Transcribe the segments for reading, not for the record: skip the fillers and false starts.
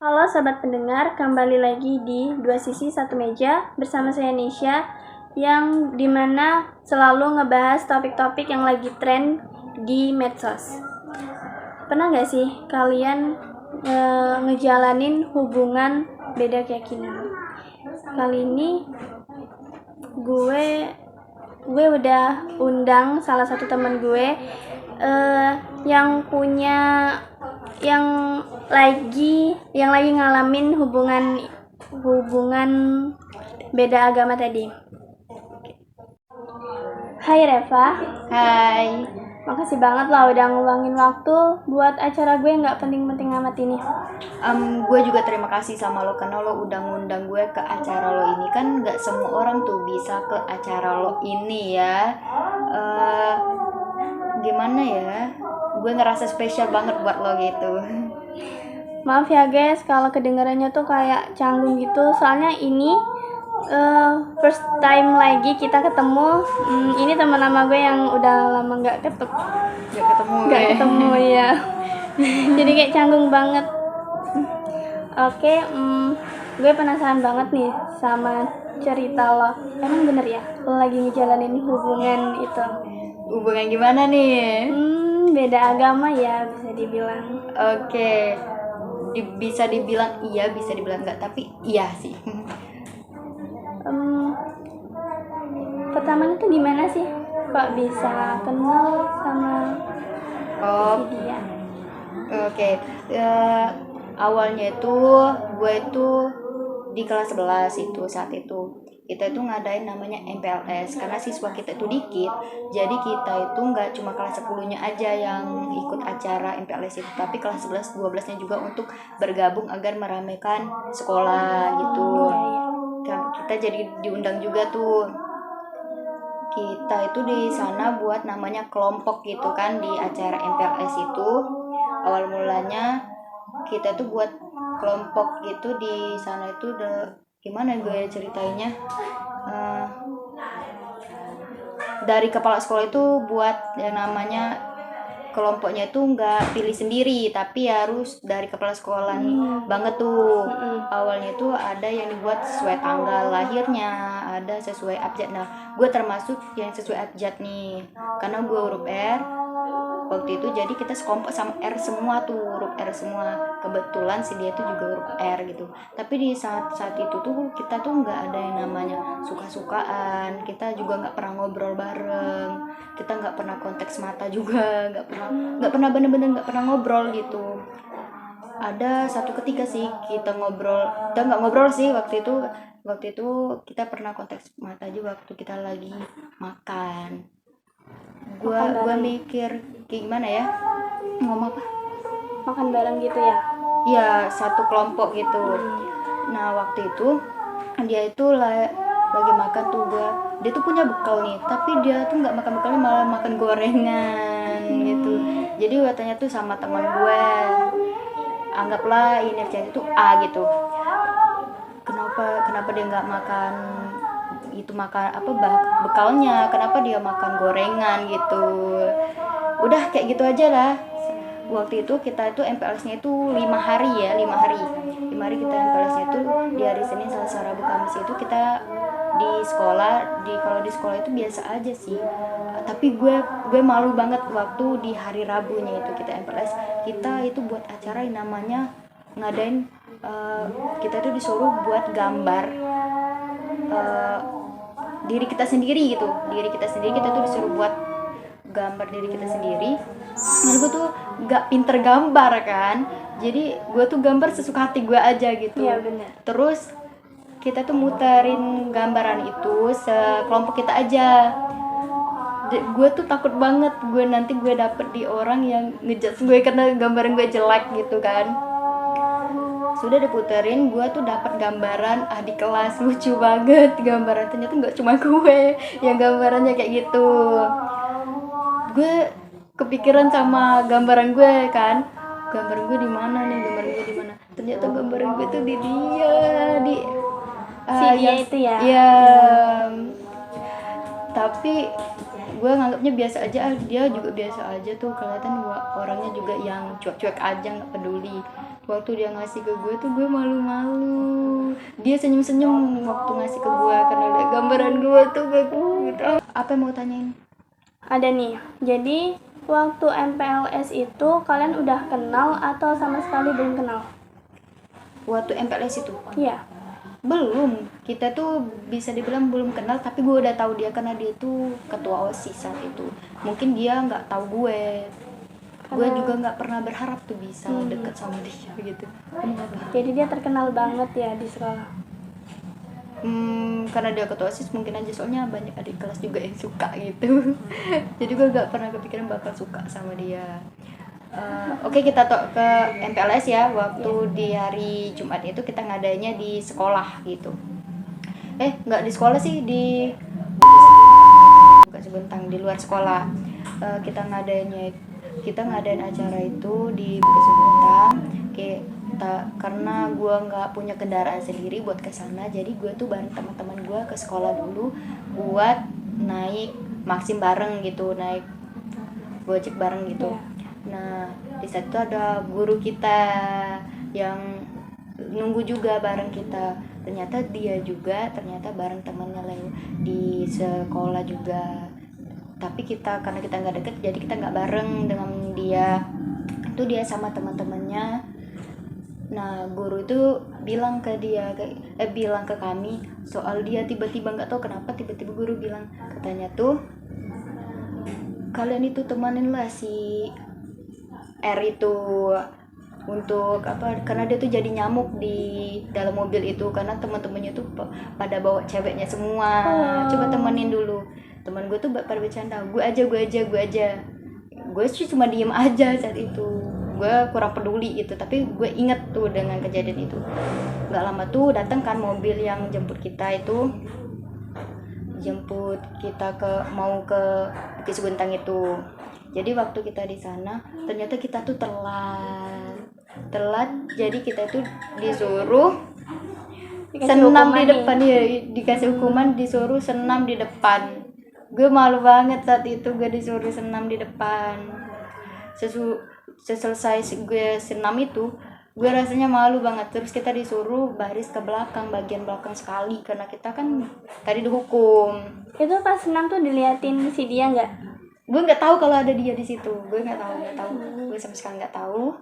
Halo sobat pendengar, kembali lagi di Dua Sisi Satu Meja bersama saya Nisha, yang dimana selalu ngebahas topik-topik yang lagi tren di medsos. Pernah gak sih kalian ngejalanin hubungan beda keyakinan? Kali ini gue udah undang salah satu teman gue yang lagi ngalamin hubungan beda agama tadi. Hai Reva. Hai. Makasih banget lah udah ngeluangin waktu buat acara gue nggak penting-penting amat ini. Gue juga terima kasih sama lo karena lo udah ngundang gue ke acara lo ini. Kan nggak semua orang tuh bisa ke acara lo ini ya. Gimana ya? Gue ngerasa spesial banget buat lo gitu. Maaf ya guys kalau kedengarannya tuh kayak canggung gitu, soalnya ini first time lagi kita ketemu. Ini teman lama gue yang udah lama nggak ketemu ya. Jadi kayak canggung banget. Oke, gue penasaran banget nih sama cerita lo. Emang bener ya lo lagi ngejalanin hubungan itu? Hubungan gimana nih? Beda agama ya bisa dibilang. Oke. Bisa dibilang iya, bisa dibilang enggak, tapi iya sih. Pertamanya tuh gimana sih kok bisa kenal sama si dia? Oke. Awalnya itu gue itu di kelas 11 itu, saat itu kita itu ngadain namanya MPLS karena siswa kita itu dikit, jadi kita itu nggak cuma kelas 10-nya aja yang ikut acara MPLS itu, tapi kelas 11 12-nya juga untuk bergabung agar meramaikan sekolah gitu. Kita jadi diundang juga tuh. Kita itu di sana buat namanya kelompok gitu kan di acara MPLS itu. Awal mulanya kita tuh buat kelompok gitu di sana itu gimana gue ceritainnya, dari kepala sekolah itu buat yang namanya kelompoknya itu nggak pilih sendiri tapi harus dari kepala sekolah banget tuh. Awalnya itu ada yang dibuat sesuai tanggal lahirnya, ada sesuai abjad. Nah gue termasuk yang sesuai abjad nih karena gue huruf R waktu itu, jadi kita sekelompok sama R semua tuh, huruf R semua. Kebetulan si dia tuh juga huruf R gitu. Tapi di saat itu tuh kita tuh nggak ada yang namanya suka-sukaan, kita juga nggak pernah ngobrol bareng, kita nggak pernah konteks mata juga, nggak pernah bener-bener nggak pernah ngobrol gitu. Ada satu ketika sih kita nggak ngobrol sih waktu itu kita pernah konteks mata aja waktu kita lagi makan. Gua mikir gimana ya, ngomong apa, makan bareng gitu ya? Iya, satu kelompok gitu. Nah waktu itu dia itu lagi makan tuh, dia tuh punya bekal nih, tapi dia tuh nggak makan bekalnya, malah makan gorengan gitu. Jadi katanya tuh sama teman gue, anggaplah inisialnya itu A gitu, kenapa dia nggak makan itu, makan apa bekalnya, kenapa dia makan gorengan gitu. Udah kayak gitu aja lah. Waktu itu kita itu MPLS-nya itu 5 hari kita MPLS-nya itu di hari Senin, Selasa, Rabu, Kamis itu kita di sekolah. Kalau di sekolah itu biasa aja sih, tapi gue malu banget waktu di hari Rabunya itu kita MPLS. Kita itu buat acara yang namanya ngadain, kita tuh disuruh buat gambar diri kita sendiri gitu. Kita tuh disuruh buat gambar diri kita sendiri. Dan gue tuh gak pinter gambar kan, jadi gue tuh gambar sesuka hati gue aja gitu. Iya benar. Terus kita tuh muterin gambaran itu sekelompok kita aja. Gue tuh takut banget nanti gue dapet di orang yang ngejudge gue karena gambaran gue jelek gitu kan. Sudah diputerin, gue tuh dapat gambaran adik kelas, lucu banget gambaran, ternyata nggak cuma gue yang gambarannya kayak gitu. Gue kepikiran sama gambaran gue kan, gambaran gue di mana, ternyata gambaran gue tuh di dia, di si dia itu ya. Iya. Tapi gue nganggapnya biasa aja, dia juga biasa aja tuh, kelihatan orangnya juga yang cuek-cuek aja, nggak peduli. waktu dia ngasih ke gue tuh gue malu-malu. Dia senyum-senyum waktu ngasih ke gue karena lihat gambaran gue tuh gue gitu. Apa yang mau tanyain? Ada nih, jadi waktu MPLS itu kalian udah kenal atau sama sekali belum kenal? Waktu MPLS itu Iya. belum, kita tuh bisa dibilang belum kenal, tapi gue udah tahu dia karena dia tuh ketua OSIS saat itu. Mungkin dia nggak tahu gue juga nggak pernah berharap tuh bisa deket sama dia gitu. Jadi dia terkenal banget ya di sekolah. Karena dia ketua OSIS mungkin aja, soalnya banyak adik kelas juga yang suka gitu. Jadi gue nggak pernah kepikiran bakal suka sama dia. Oke, kita ke MPLS ya. Waktu di hari Jumat itu kita ngadainnya di sekolah gitu. Nggak di sekolah sih, di bukan Sebentang, di luar sekolah. Kita ngadain acara itu di Bukit Sebentang. Karena gue nggak punya kendaraan sendiri buat kesana, jadi gue tuh bareng teman-teman gue ke sekolah dulu buat naik Maxim bareng gitu, naik Gojek bareng gitu. Nah, di situ ada guru kita yang nunggu juga bareng kita. Ternyata dia juga bareng temannya di sekolah juga. Tapi karena kita nggak deket, jadi kita nggak bareng dengan dia. Itu dia sama teman-temannya. Nah, guru itu bilang ke kami soal dia. Tiba-tiba nggak tahu kenapa tiba-tiba guru bilang, katanya tuh kalian itu temaninlah si R itu untuk apa, karena dia tuh jadi nyamuk di dalam mobil itu karena teman-temannya tuh pada bawa ceweknya semua. Coba temenin dulu. Teman gue tuh pada bercanda, gue aja gue sih cuma diem aja saat itu, gue kurang peduli gitu. Tapi gue inget tuh dengan kejadian itu. Gak lama tuh datang kan mobil yang jemput kita mau ke Bukit Sebentang itu. Jadi waktu kita di sana ternyata kita tuh telat. Jadi kita tuh disuruh senam di depan ya, dikasih hukuman, disuruh senam di depan. Gue malu banget saat itu, gue disuruh senam di depan. Selesai gue senam itu, gue rasanya malu banget. Terus kita disuruh baris ke belakang, bagian belakang sekali, karena kita kan tadi dihukum. Itu pas senam tuh diliatin si dia nggak? Gue nggak tahu kalau ada dia di situ, gue nggak tahu, gue sama sekali nggak tahu.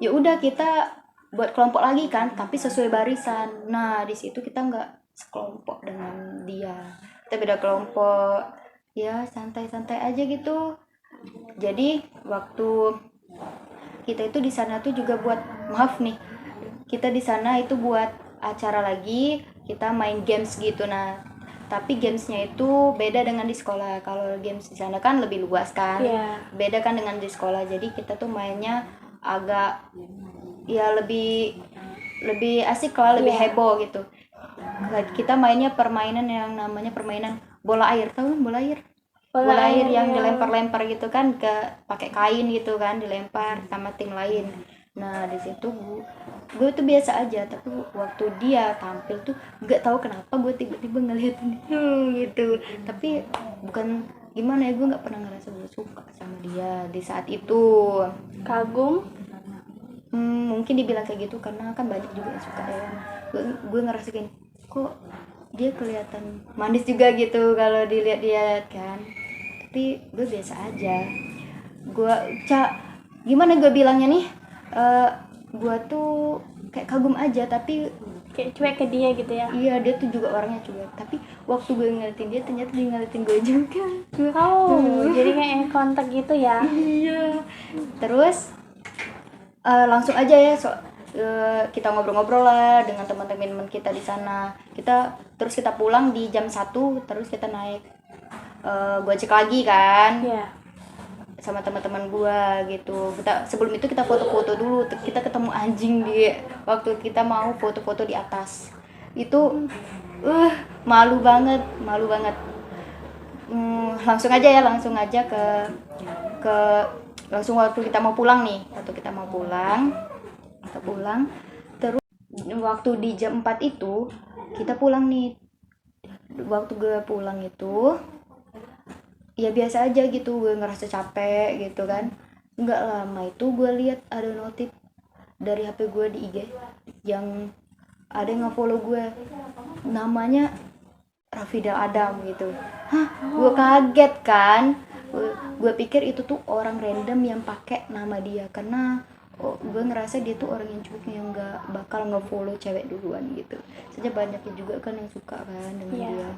Ya udah, kita buat kelompok lagi kan, tapi sesuai barisan. Nah, di situ kita nggak sekelompok dengan dia, kita beda kelompok. Ya santai-santai aja gitu. Jadi waktu kita itu di sana tuh juga buat, maaf nih, kita di sana itu buat acara lagi, kita main games gitu. Nah, tapi gamesnya itu beda dengan di sekolah. Kalau games di sana kan lebih luas kan, beda kan dengan di sekolah. Jadi kita tuh mainnya agak ya lebih asik lah, lebih heboh gitu. Kita mainnya permainan yang namanya permainan bola air. Tahu bola air? Bola air yang dilempar-lempar gitu kan, pakai kain gitu kan, dilempar sama tim lain. Nah, di situ gue tuh biasa aja, tapi waktu dia tampil tuh gak tahu kenapa gue tiba-tiba ngeliatin gitu. Tapi bukan gimana ya, gue nggak pernah ngerasa gue suka sama dia di saat itu. Kagum? Mungkin dibilang kayak gitu karena kan banyak juga yang suka ya. Gue ngerasa gini, kok dia kelihatan manis juga gitu kalau dilihat-lihat kan. Tapi gue biasa aja. Gimana gue bilangnya nih? Gue tuh kayak kagum aja, tapi kayak cuek ke dia gitu ya. Iya, dia tuh juga orangnya cuek, tapi waktu gue ngeliatin dia, ternyata dia ngeliatin gue juga. Jadi kayak kontak gitu ya. Iya. Terus langsung aja ya, kita ngobrol-ngobrol lah dengan teman-teman kita di sana. Terus kita pulang di jam 1, terus kita naik Gojek lagi kan. Sama teman-teman gua gitu. Sebelum itu kita foto-foto dulu. Kita ketemu anjing waktu kita mau foto-foto di atas. Itu malu banget. Langsung aja langsung waktu kita mau pulang nih. Kita pulang. Terus waktu di jam 4 itu kita pulang nih. Waktu gue pulang itu ya biasa aja gitu, gue ngerasa capek gitu kan. Nggak lama itu gue lihat ada notif dari HP gue di IG yang ada yang nge-follow gue, namanya Rafidal Adam gitu. Hah, gue kaget kan. Gue pikir itu tuh orang random yang pakai nama dia, karena gue ngerasa dia tuh orang yang cuek, yang nggak bakal nge-follow cewek duluan gitu. Saja banyaknya juga kan yang suka kan dengan dia.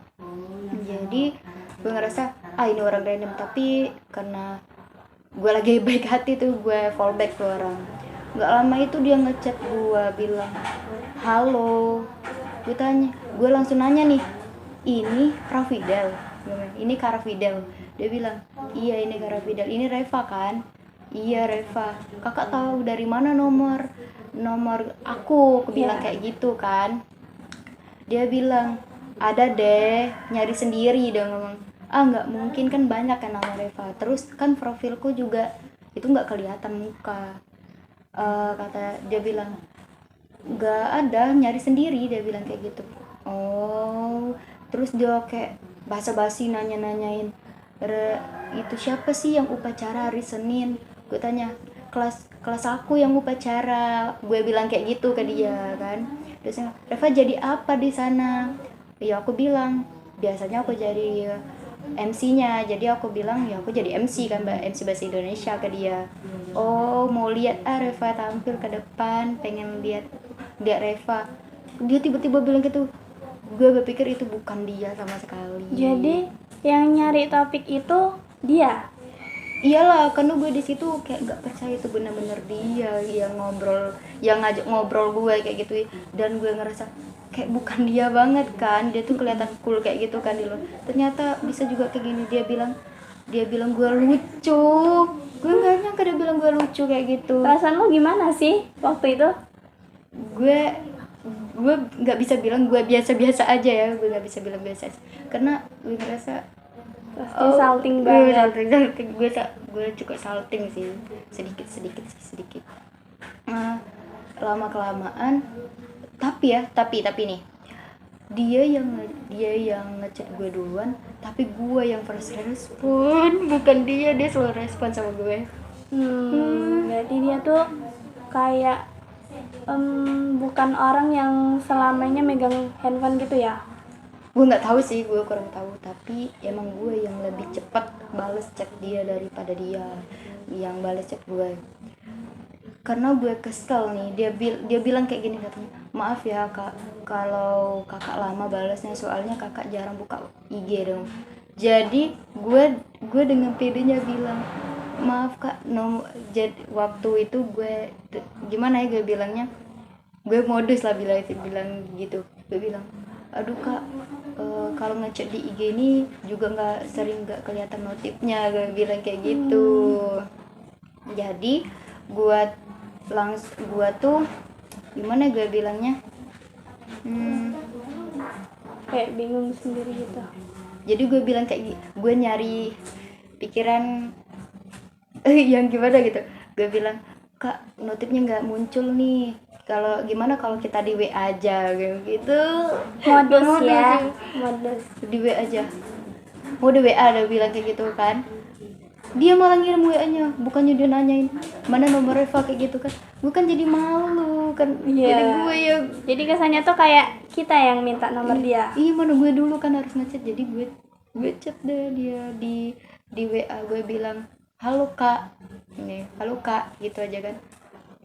Jadi gue ngerasa ini orang random, tapi karena gue lagi baik hati tuh gue fallback ke orang. Nggak lama itu dia ngechat gue bilang halo. Gue langsung nanya nih, ini Rafidal? Ini Kak Rafidal. Dia bilang iya ini Kak Rafidal, ini Reva kan? Iya Reva. Kakak tahu dari mana nomor aku bilang kayak gitu kan. Dia bilang ada deh, nyari sendiri. Dia ngomong nggak mungkin kan, banyak kan nama Reva, terus kan profilku juga itu nggak kelihatan muka. Kata dia bilang nggak ada, nyari sendiri, dia bilang kayak gitu. Terus dia kayak basa-basi nanyain itu siapa sih yang upacara hari Senin. Gue tanya kelas aku yang upacara, gue bilang kayak gitu ke dia kan. Terus Reva jadi apa di sana? Ya aku bilang biasanya aku jadi MC-nya, jadi aku bilang ya aku jadi MC kan, MC bahasa Indonesia ke dia. Mau lihat Reva tampil ke depan, pengen lihat Reva. Dia tiba-tiba bilang gitu. Gue berpikir itu bukan dia sama sekali. Jadi yang nyari topik itu dia? Iyalah, karena gue di situ kayak gak percaya itu benar-benar dia yang ngobrol, yang ngajak ngobrol gue kayak gitu. Dan gue ngerasa kayak bukan dia banget kan. Dia tuh kelihatan cool kayak gitu kan di luar. Ternyata bisa juga kayak gini. Dia bilang gue lucu. Gue gak nyangka dia bilang gue lucu kayak gitu. Perasaan lo gimana sih waktu itu? Gue nggak bisa bilang gue biasa-biasa aja ya. Gue nggak bisa bilang biasa aja karena gue ngerasa pasti salting banget. Gue cukup salting sih, sedikit. Lama kelamaan tapi nih dia yang ngechat gue duluan, tapi gue yang first respon, bukan dia slow respon sama gue. Berarti dia tuh kayak bukan orang yang selamanya megang handphone gitu ya? Gue nggak tahu sih, gue kurang tahu, tapi emang gue yang lebih cepat balas chat dia daripada dia yang balas chat gue. Karena gue kesel nih, dia bilang kayak gini katanya, maaf ya kak kalau kakak lama balasnya, soalnya kakak jarang buka IG dong. Jadi gue dengan pedenya bilang maaf kak, waktu itu gue gimana ya gue bilangnya, gue modus lah bilang gitu. Gue bilang aduh kak, kalau ngechat di IG ini juga nggak kelihatan notifnya, gue bilang kayak gitu. Jadi gue tuh gimana gue bilangnya, kayak bingung sendiri gitu. Jadi gue bilang kayak gue nyari pikiran yang gimana gitu. Gue bilang kak, notifnya nggak muncul nih, kalau gimana kalau kita di WA aja gitu. Modus di WA aja, mau di WA, ada bilang kayak gitu kan. Dia malah ngirim WA-nya, bukannya dia nanyain mana nomor Reva kayak gitu kan. Gue kan jadi malu kan. Jadi kesannya tuh kayak kita yang minta nomor dia. Iya, mana gue dulu kan harus ngechat. Jadi gue chat deh dia di WA. Gue bilang halo kak, ini halo kak gitu aja kan.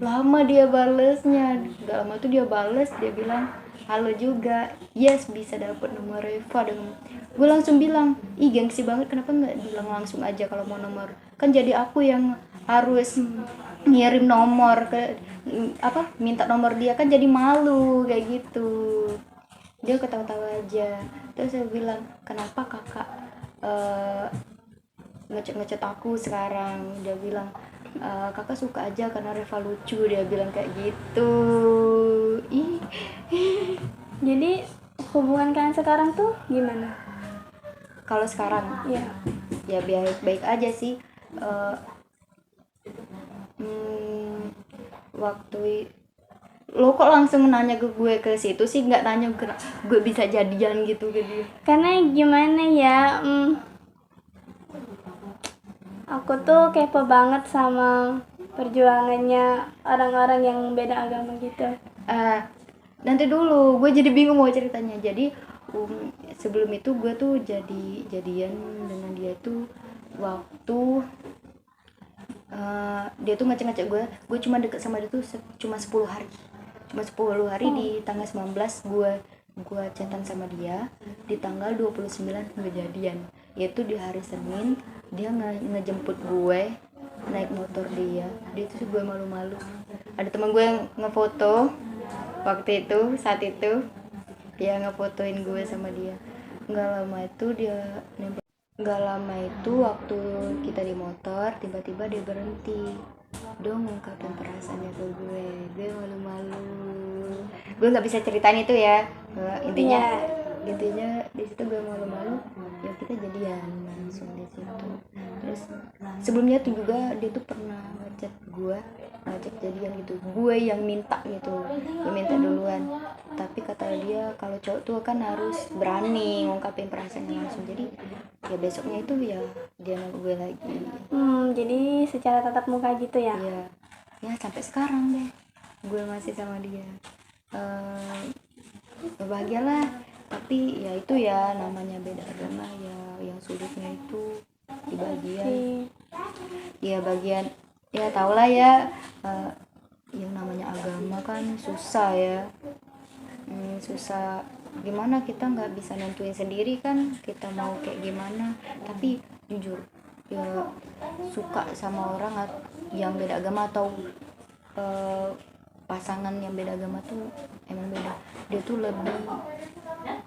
Lama dia balesnya, gak lama tuh dia bales, dia bilang halo juga, yes bisa dapet nomor Reva dengan. Gue langsung bilang gengsi banget, kenapa nggak bilang langsung aja kalau mau nomor, kan jadi aku yang harus ngirim nomor ke minta nomor dia, kan jadi malu kayak gitu. Dia ketawa-tawa aja. Terus saya bilang kenapa kakak ngechat aku sekarang. Dia bilang kakak suka aja karena Reva lucu, dia bilang kayak gitu. Jadi hubungan kalian sekarang tuh gimana? Kalau sekarang ya baik aja sih. Waktu lo kok langsung nanya ke gue ke situ sih, nggak nanya gue bisa jadian gitu ke dia? Karena gimana ya, aku tuh kepo banget sama perjuangannya orang-orang yang beda agama gitu? Nanti dulu, gue jadi bingung mau ceritanya. Jadi sebelum itu gue tuh jadian dengan dia tuh waktu dia tuh ngecek gue cuma deket sama dia tuh cuma 10 hari. Cuma 10 hari di tanggal 19 gue chatan sama dia, di tanggal 29 gue jadian. Yaitu di hari Senin dia ngejemput gue naik motor dia tuh gue malu-malu. Ada teman gue yang ngefoto waktu itu, saat itu dia ngefotoin gue sama dia. Nggak lama itu waktu kita di motor, tiba-tiba dia berhenti dong ngungkapin perasaannya ke gue malu-malu. Gue nggak bisa ceritain itu ya. Intinya di situ gue malu-malu, ya kita jadian langsung di situ. Terus sebelumnya tuh juga dia tuh pernah ngajak jadian gitu, gue yang minta gitu, gue minta duluan. Tapi kata dia kalau cowok tuh kan harus berani ngungkapin perasaannya langsung. Jadi ya besoknya itu ya dia nunggu gue lagi. Jadi secara tatap muka gitu ya? Iya. Ya sampai sekarang deh gue masih sama dia. Bahagialah. Tapi ya itu ya namanya beda agama ya, yang sulitnya itu di bagian ya tau lah ya, yang namanya agama kan susah ya. Susah gimana, kita nggak bisa nentuin sendiri kan kita mau kayak gimana. Tapi jujur ya, suka sama orang yang beda agama atau pasangan yang beda agama tuh emang beda. Dia tuh lebih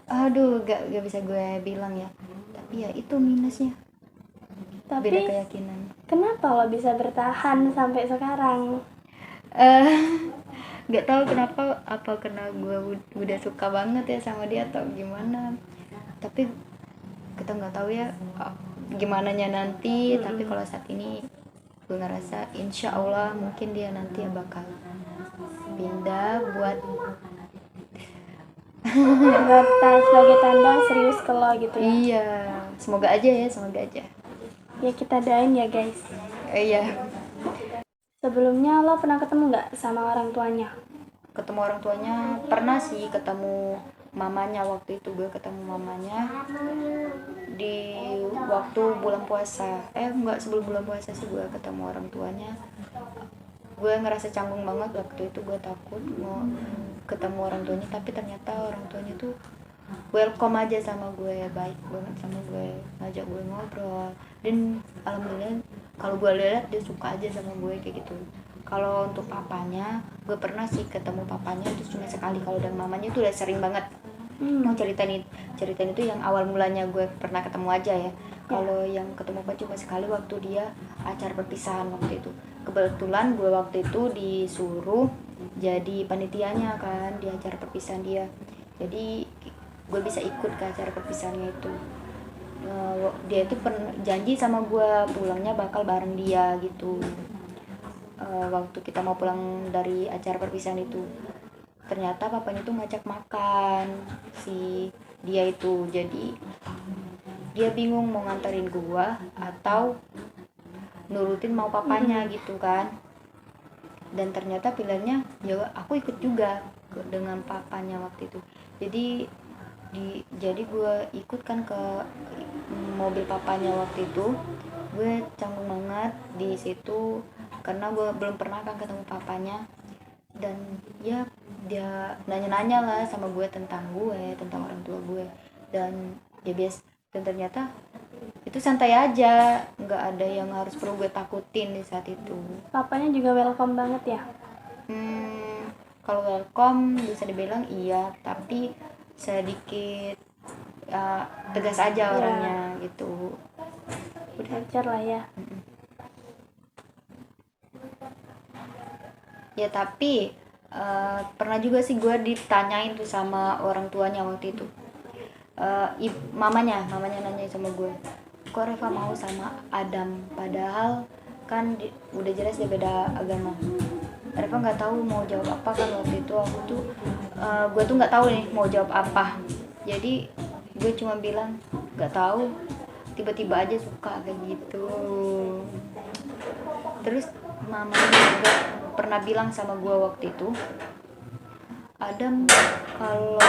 gak bisa gue bilang ya, tapi ya itu minusnya. Tapi beda keyakinan. Kenapa lo bisa bertahan sampai sekarang? Gak tahu kenapa, apa karena gue udah suka banget ya sama dia atau gimana. Tapi kita nggak tahu ya gimana nya nanti. Tapi kalau saat ini gue ngerasa insya Allah mungkin dia nanti bakal pindah buat sebagai tanda serius ke lo gitu ya. Iya, semoga aja. Ya kita doain ya guys. Iya. Sebelumnya lo pernah ketemu nggak sama orang tuanya? Ketemu orang tuanya pernah sih, ketemu mamanya. Waktu itu gue ketemu mamanya di waktu bulan puasa. Enggak, sebelum bulan puasa sih gue ketemu orang tuanya. Gue ngerasa canggung banget waktu itu, gue takut mau ketemu orang tuanya. Tapi ternyata orang tuanya tuh welcome aja sama gue, baik banget sama gue, ngajak gue ngobrol. Dan alhamdulillah kalau gue lihat dia suka aja sama gue kayak gitu. Kalau untuk papanya, gue pernah sih ketemu papanya itu cuma sekali. Kalau dengan mamanya itu udah sering banget. Mau ceritain itu yang awal mulanya gue pernah ketemu aja ya. Kalau yang ketemu apa cuma sekali waktu dia acara perpisahan waktu itu. Kebetulan gue waktu itu disuruh jadi panitianya kan di acara perpisahan dia. Jadi gue bisa ikut ke acara perpisahannya itu. Dia itu janji sama gue pulangnya bakal bareng dia gitu. Waktu kita mau pulang dari acara perpisahan itu, ternyata papanya tuh ngajak makan si dia itu. Jadi dia bingung mau nganterin gue atau nurutin mau papanya gitu kan. Dan ternyata pilihannya ya aku ikut juga dengan papanya waktu itu. Jadi gue ikut kan ke mobil papanya waktu itu. Gue canggung banget di situ karena gue belum pernah kan ketemu papanya. Dan ya dia nanya-nanya lah sama gue tentang orang tua gue. Dan ya dan ternyata itu santai aja, nggak ada yang harus perlu gue takutin di saat itu. Papanya juga welcome banget ya? Kalau welcome bisa dibilang iya, tapi sedikit tegas aja orangnya gitu. Udah ajar lah ya. Ya tapi pernah juga sih gue ditanyain tuh sama orang tuanya waktu itu. Mamanya nanya sama gue, kok Reva mau sama Adam, padahal kan udah jelas dia beda agama. Reva nggak tahu mau jawab apa kan waktu itu. Gue tuh nggak tahu nih mau jawab apa. Jadi gue cuma bilang nggak tahu, tiba-tiba aja suka kayak gitu. Terus mamanya juga pernah bilang sama gue waktu itu, Adam kalau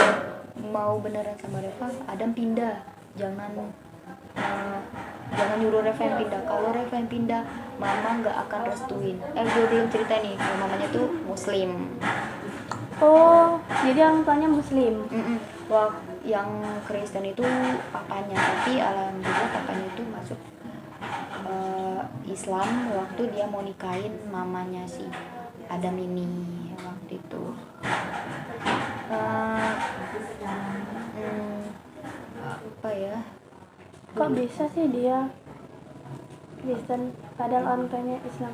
mau beneran sama Reva, Adam pindah, jangan nyuruh Reva yang pindah. Kalau Reva yang pindah, mama nggak akan restuin. Gue belum cerita nih, kalau mamanya tuh Muslim. Oh, jadi orang tuanya Muslim. Wah, yang Kristen itu papanya, tapi alhamdulillah papanya itu masuk Islam waktu dia mau nikahin mamanya si Adam ini waktu itu. Apa ya? Kok bisa sih dia Kristen padahal orang tuanya Islam?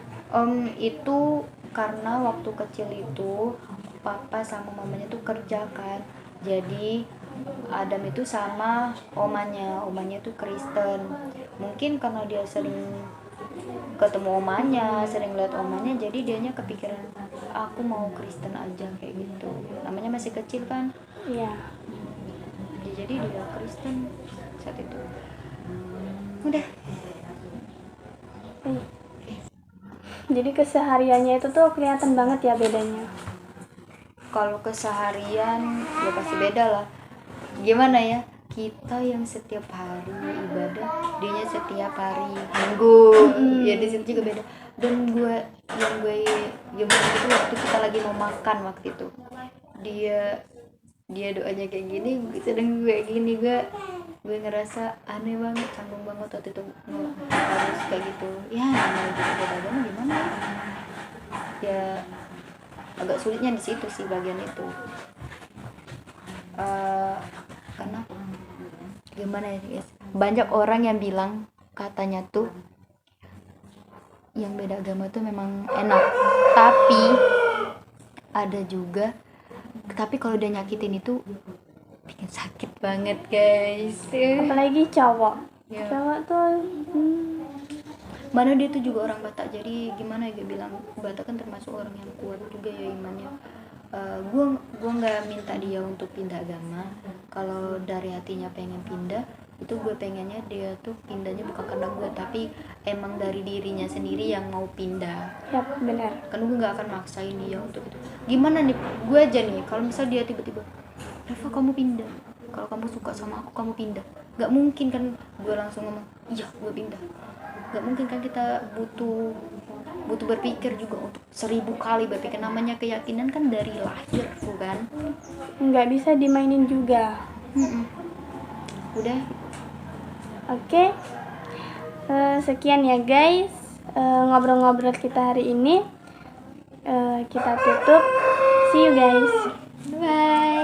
Itu karena waktu kecil itu papa sama mamanya tuh kerja kan, jadi Adam itu sama omanya tuh Kristen. Mungkin karena dia sering ketemu omanya, sering lihat omanya, jadi dianya kepikiran aku mau Kristen aja kayak gitu. Namanya masih kecil kan. Iya. Jadi dia Kristen saat itu. Udah. Jadi kesehariannya itu tuh kelihatan banget ya bedanya. Kalau keseharian ya pasti beda lah. Gimana ya, kita yang setiap hari ibadah, dianya setiap hari minggu, ya di situ juga beda. Dan gue gimana gitu waktu kita lagi mau makan waktu itu, dia doanya kayak gini, sedang gue gini, gue ngerasa aneh banget, canggung banget waktu itu harus kayak gitu. Ya namanya juga beda agama, gimana ya, agak sulitnya di situ sih bagian itu. Karena gimana ya guys, banyak orang yang bilang katanya tuh yang beda agama tuh memang enak, tapi ada juga, tapi kalau udah nyakitin itu bikin sakit banget guys. Apalagi cowok Ya. cowok tuh Mana dia tuh juga orang Batak, jadi gimana ya, bilang Batak kan termasuk orang yang kuat juga ya imannya. Gue nggak minta dia untuk pindah agama. Kalau dari hatinya pengen pindah, itu gue pengennya dia tuh pindahnya bukan karena gue, tapi emang dari dirinya sendiri yang mau pindah. ya benar. Kan gue nggak akan maksain dia untuk itu. Gimana nih, gue aja nih, kalau misal dia tiba-tiba, Reva kamu pindah, kalau kamu suka sama aku kamu pindah, nggak mungkin kan gue langsung ngomong iya gue pindah. Nggak mungkin kan, kita butuh berpikir juga untuk 1000 kali berpikir. Namanya keyakinan kan dari lahir bukan, Nggak bisa dimainin juga. udah. Oke. Sekian ya guys, ngobrol-ngobrol kita hari ini. Kita tutup. See you guys. Bye.